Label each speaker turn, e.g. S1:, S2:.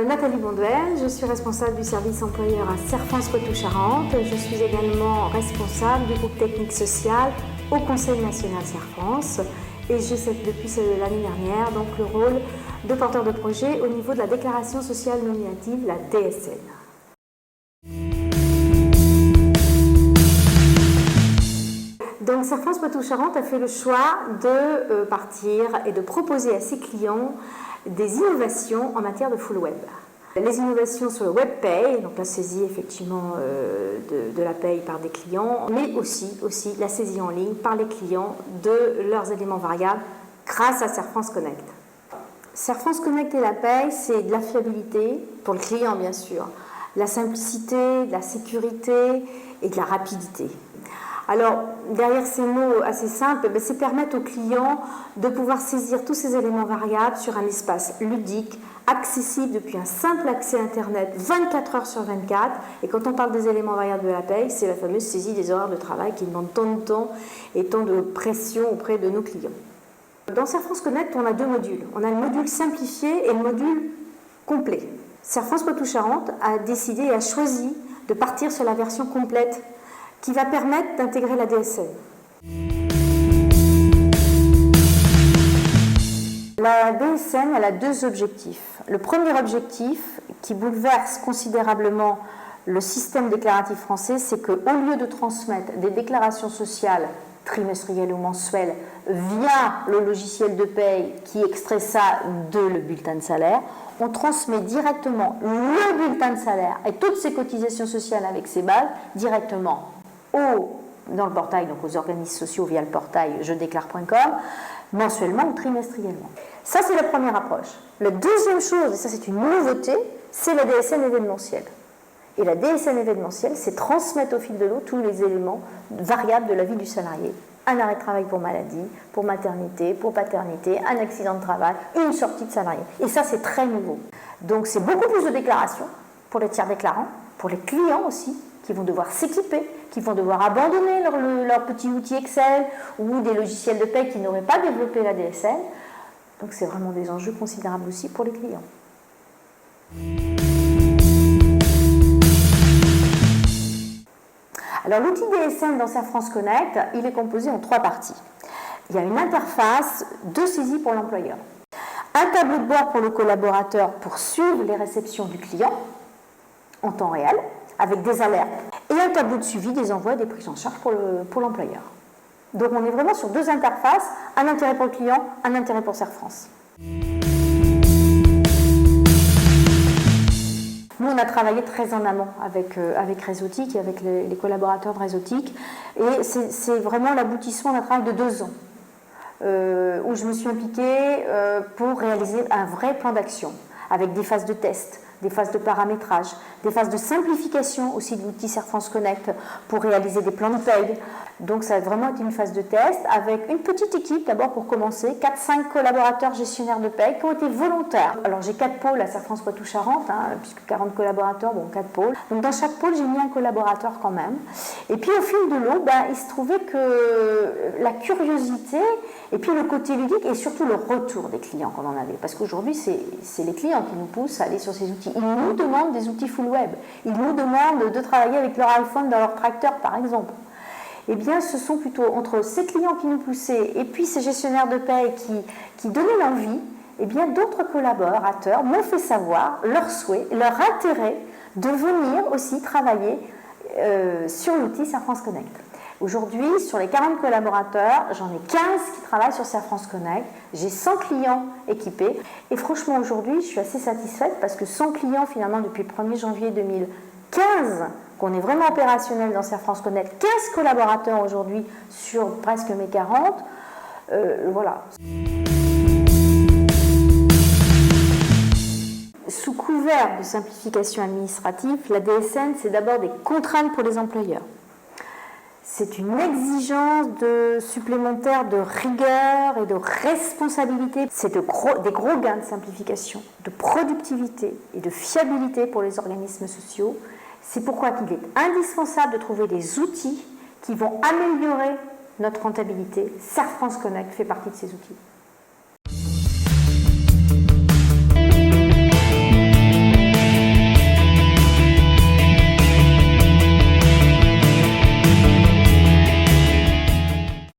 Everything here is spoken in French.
S1: Nathalie Bonduel, je suis responsable du service employeur à Serre-France Poitou-Charentes. Je suis également responsable du groupe technique social au Conseil national Serre-France et j'ai depuis l'année dernière donc le rôle de porteur de projet au niveau de la déclaration sociale nominative, la DSN. Donc Serre-France Poitou-Charentes a fait le choix de partir et de proposer à ses clients des innovations en matière de full web. Les innovations sur le web pay, donc la saisie effectivement de la paye par des clients, mais aussi la saisie en ligne par les clients de leurs éléments variables grâce à Serre-France Connect. Serre-France Connect et la paye, c'est de la fiabilité pour le client bien sûr, la simplicité, de la sécurité et de la rapidité. Alors, derrière ces mots assez simples, c'est permettre aux clients de pouvoir saisir tous ces éléments variables sur un espace ludique, accessible depuis un simple accès Internet 24 heures sur 24. Et quand on parle des éléments variables de la paye, c'est la fameuse saisie des horaires de travail qui demande tant de temps et tant de pression auprès de nos clients. Dans Serre-France Connect, on a deux modules. On a le module simplifié et le module complet. Serre-France Poitou-Charentes a décidé et a choisi de partir sur la version complète qui va permettre d'intégrer la DSN. La DSN, elle a deux objectifs. Le premier objectif, qui bouleverse considérablement le système déclaratif français, c'est qu'au lieu de transmettre des déclarations sociales trimestrielles ou mensuelles via le logiciel de paye qui extrait ça de le bulletin de salaire, on transmet directement le bulletin de salaire et toutes ses cotisations sociales avec ses bases directement dans le portail, donc aux organismes sociaux via le portail jedéclare.com, mensuellement ou trimestriellement. Ça, c'est la première approche. La deuxième chose, et ça c'est une nouveauté, c'est la DSN événementielle. Et la DSN événementielle, c'est transmettre au fil de l'eau tous les éléments variables de la vie du salarié. Un arrêt de travail pour maladie, pour maternité, pour paternité, un accident de travail, une sortie de salarié. Et ça, c'est très nouveau. Donc c'est beaucoup plus de déclarations pour les tiers déclarants, pour les clients aussi, qui vont devoir s'équiper, qui vont devoir abandonner leur petit outil Excel ou des logiciels de paie qui n'auraient pas développé la DSN. Donc c'est vraiment des enjeux considérables aussi pour les clients. Alors l'outil DSN dans Serre-France Connect, il est composé en trois parties. Il y a une interface de saisie pour l'employeur, un tableau de bord pour le collaborateur pour suivre les réceptions du client en temps réel, avec des alertes, et un tableau de suivi des envois et des prises en charge pour l'employeur. Donc on est vraiment sur deux interfaces, un intérêt pour le client, un intérêt pour Serre-France. Nous, on a travaillé très en amont avec Réseautique et avec les collaborateurs de Réseautique, et c'est vraiment l'aboutissement d'un travail de 2 ans, où je me suis impliquée pour réaliser un vrai plan d'action, avec des phases de test, des phases de paramétrage, des phases de simplification aussi de l'outil Serre-France Connect pour réaliser des plans de paye. Donc ça a vraiment été une phase de test avec une petite équipe d'abord pour commencer, 4-5 collaborateurs gestionnaires de paye qui ont été volontaires. Alors j'ai 4 pôles à Serre-France Poitou-Charentes, puisque 40 collaborateurs, bon 4 pôles. Donc dans chaque pôle j'ai mis un collaborateur quand même. Et puis au fil de l'eau, il se trouvait que la curiosité et puis le côté ludique et surtout le retour des clients qu'on en avait. Parce qu'aujourd'hui c'est les clients qui nous poussent à aller sur ces outils. Ils nous demandent des outils full web. Ils nous demandent de travailler avec leur iPhone dans leur tracteur par exemple. Eh bien, ce sont plutôt entre ces clients qui nous poussaient et puis ces gestionnaires de paie qui donnaient l'envie, eh bien, d'autres collaborateurs m'ont fait savoir leur souhait, leur intérêt de venir aussi travailler sur l'outil Serre-France Connect. Aujourd'hui, sur les 40 collaborateurs, j'en ai 15 qui travaillent sur Serre-France Connect. J'ai 100 clients équipés. Et franchement, aujourd'hui, je suis assez satisfaite parce que 100 clients, finalement, depuis le 1er janvier 2015, qu'on est vraiment opérationnel dans Serre-France Connect, 15 collaborateurs aujourd'hui sur presque mes 40, voilà. Sous couvert de simplification administrative, la DSN, c'est d'abord des contraintes pour les employeurs. C'est une exigence supplémentaire de rigueur et de responsabilité. C'est des gros gains de simplification, de productivité et de fiabilité pour les organismes sociaux. C'est pourquoi il est indispensable de trouver des outils qui vont améliorer notre rentabilité. Serre-France Connect fait partie de ces outils.